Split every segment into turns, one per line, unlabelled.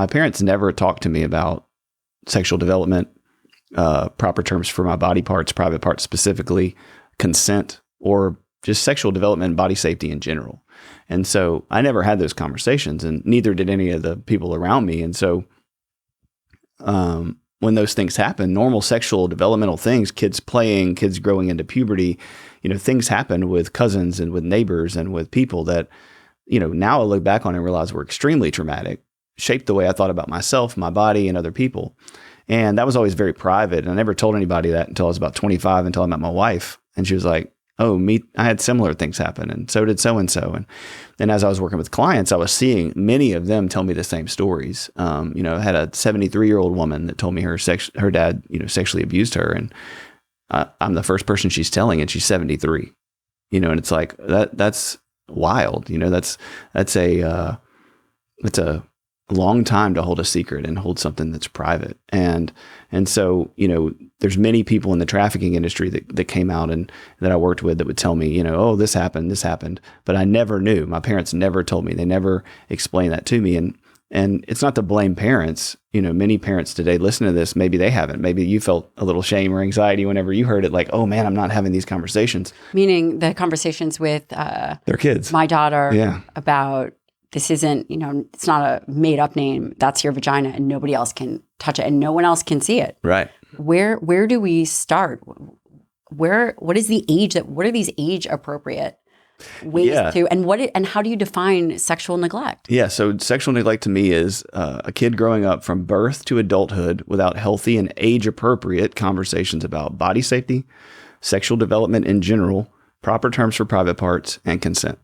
my parents never talked to me about sexual development, proper terms for my body parts, private parts specifically, consent, or just sexual development and body safety in general. And so I never had those conversations, and neither did any of the people around me. And so when those things happen, normal sexual developmental things, kids playing, kids growing into puberty, things happen with cousins and with neighbors and with people that, now I look back on and realize were extremely traumatic, shaped the way I thought about myself, my body, and other people. And that was always very private. And I never told anybody that until I was about 25, until I met my wife. And she was like, oh, I had similar things happen, and so did so-and-so. And as I was working with clients, I was seeing many of them tell me the same stories. I had a 73-year-old woman that told me her dad, sexually abused her. And I'm the first person she's telling, and she's 73, and it's like, that's wild. That's a long time to hold a secret and hold something that's private. And so, there's many people in the trafficking industry that came out and that I worked with that would tell me, oh, this happened, but I never knew. My parents never told me. They never explained that to me. And it's not to blame parents. Many parents today listen to this. Maybe they haven't. Maybe you felt a little shame or anxiety whenever you heard it, like, oh man, I'm not having these conversations.
Meaning the conversations with
their kids,
my daughter, about, this isn't, it's not a made up name. That's your vagina, and nobody else can touch it, and no one else can see it.
Right.
Where do we start? What is the age what are these age appropriate ways to, and how do you define sexual neglect?
Yeah. So sexual neglect to me is a kid growing up from birth to adulthood without healthy and age appropriate conversations about body safety, sexual development in general, proper terms for private parts, and consent.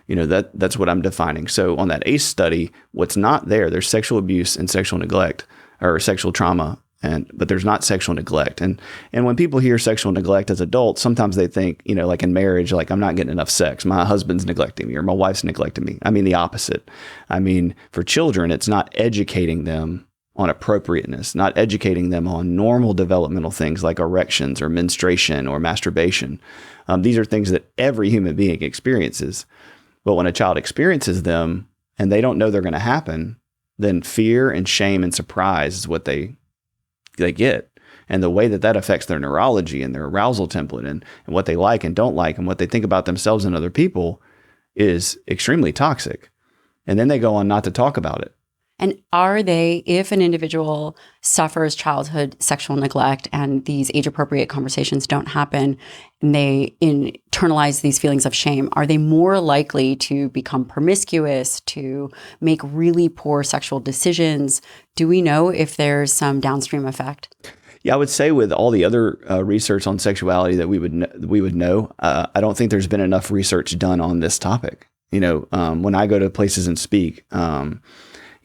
That's what I'm defining. So on that ACE study, what's not there's sexual abuse and sexual neglect, or sexual trauma, but there's not sexual neglect. And when people hear sexual neglect as adults, sometimes they think, like in marriage, like, I'm not getting enough sex. My husband's neglecting me, or my wife's neglecting me. I mean, the opposite. I mean, for children, it's not educating them on appropriateness, not educating them on normal developmental things like erections or menstruation or masturbation. These are things that every human being experiences. But when a child experiences them and they don't know they're going to happen, then fear and shame and surprise is what they get. And the way that affects their neurology and their arousal template and what they like and don't like and what they think about themselves and other people is extremely toxic. And then they go on not to talk about it.
And if an individual suffers childhood sexual neglect and these age-appropriate conversations don't happen, and they internalize these feelings of shame, are they more likely to become promiscuous, to make really poor sexual decisions? Do we know if there's some downstream effect?
Yeah, I would say with all the other research on sexuality that we would know, I don't think there's been enough research done on this topic. When I go to places and speak,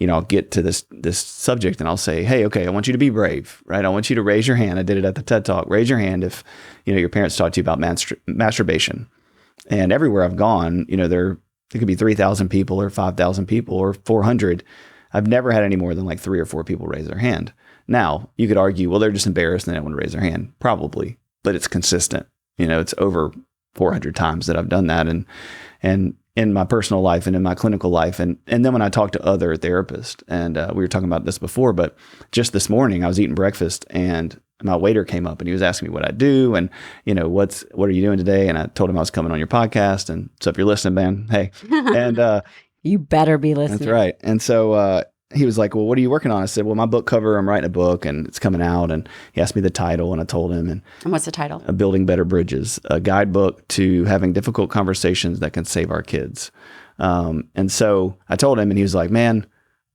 I'll get to this subject and I'll say, hey, okay, I want you to be brave, right? I want you to raise your hand. I did it at the TED Talk. Raise your hand if, your parents talked to you about masturbation. And everywhere I've gone, there could be 3,000 people or 5,000 people or 400. I've never had any more than like 3 or 4 people raise their hand. Now, you could argue, well, they're just embarrassed and they don't want to raise their hand. Probably, but it's consistent. It's over 400 times that I've done that. And in my personal life and in my clinical life. And then when I talk to other therapists, and we were talking about this before, but just this morning I was eating breakfast and my waiter came up and he was asking me what I do and, what are you doing today? And I told him I was coming on your podcast. And so if you're listening, man, hey. And
you better be listening.
That's right. And so he was like, well, what are you working on? I said, well, my book cover, I'm writing a book and it's coming out. And he asked me the title and I told him. And
what's the title?
Building Better Bridges, a guidebook to having difficult conversations that can save our kids. And so I told him and he was like, man,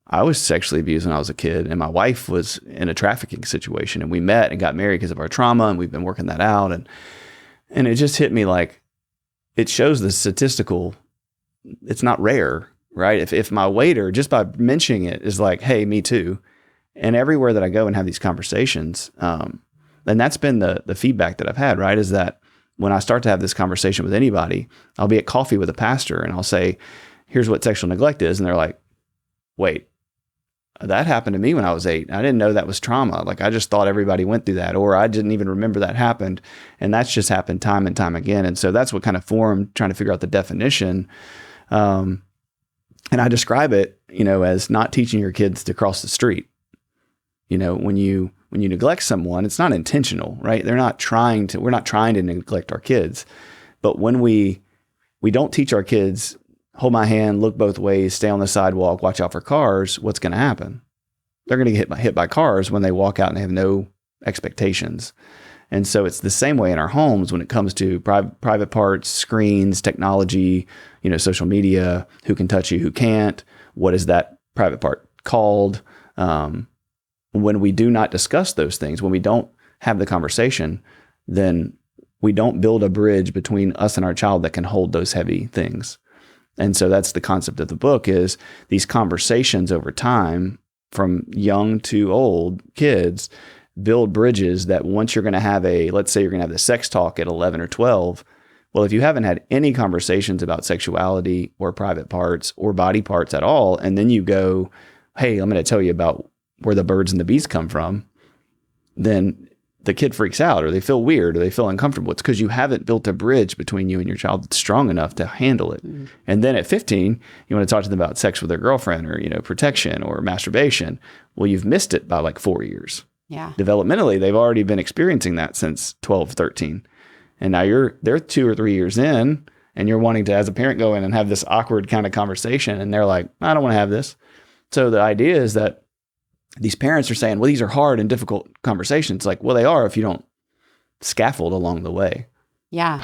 I was sexually abused when I was a kid and my wife was in a trafficking situation and we met and got married because of our trauma and we've been working that out. And it just hit me like, it shows the statistical, it's not rare. Right? If my waiter, just by mentioning it, is like, hey, me too. And everywhere that I go and have these conversations, and that's been the feedback that I've had, right? Is that when I start to have this conversation with anybody, I'll be at coffee with a pastor and I'll say, here's what sexual neglect is. And they're like, wait, that happened to me when I was 8. I didn't know that was trauma. Like I just thought everybody went through that, or I didn't even remember that happened. And that's just happened time and time again. And so that's what kind of formed trying to figure out the definition. And I describe it as not teaching your kids to cross the street. When you neglect someone, it's not intentional, right? We're not trying to neglect our kids. But when we don't teach our kids, hold my hand, look both ways, stay on the sidewalk, watch out for cars, what's going to happen? They're going to get hit by cars when they walk out and have no expectations. And so it's the same way in our homes when it comes to private parts, screens, technology, social media, who can touch you, who can't, what is that private part called? When we do not discuss those things, when we don't have the conversation, then we don't build a bridge between us and our child that can hold those heavy things. And so that's the concept of the book, is these conversations over time from young to old kids build bridges that once you're going to have let's say you're going to have the sex talk at 11 or 12. Well, if you haven't had any conversations about sexuality or private parts or body parts at all, and then you go, hey, I'm going to tell you about where the birds and the bees come from, then the kid freaks out, or they feel weird, or they feel uncomfortable. It's because you haven't built a bridge between you and your child that's strong enough to handle it. Mm-hmm. And then at 15, you want to talk to them about sex with their girlfriend, or, protection or masturbation. Well, you've missed it by like 4 years.
Yeah.
Developmentally, they've already been experiencing that since 12, 13. And now they're 2 or 3 years in, and you're wanting to, as a parent, go in and have this awkward kind of conversation. And they're like, I don't want to have this. So the idea is that these parents are saying, well, these are hard and difficult conversations. Like, well, they are if you don't scaffold along the way.
Yeah.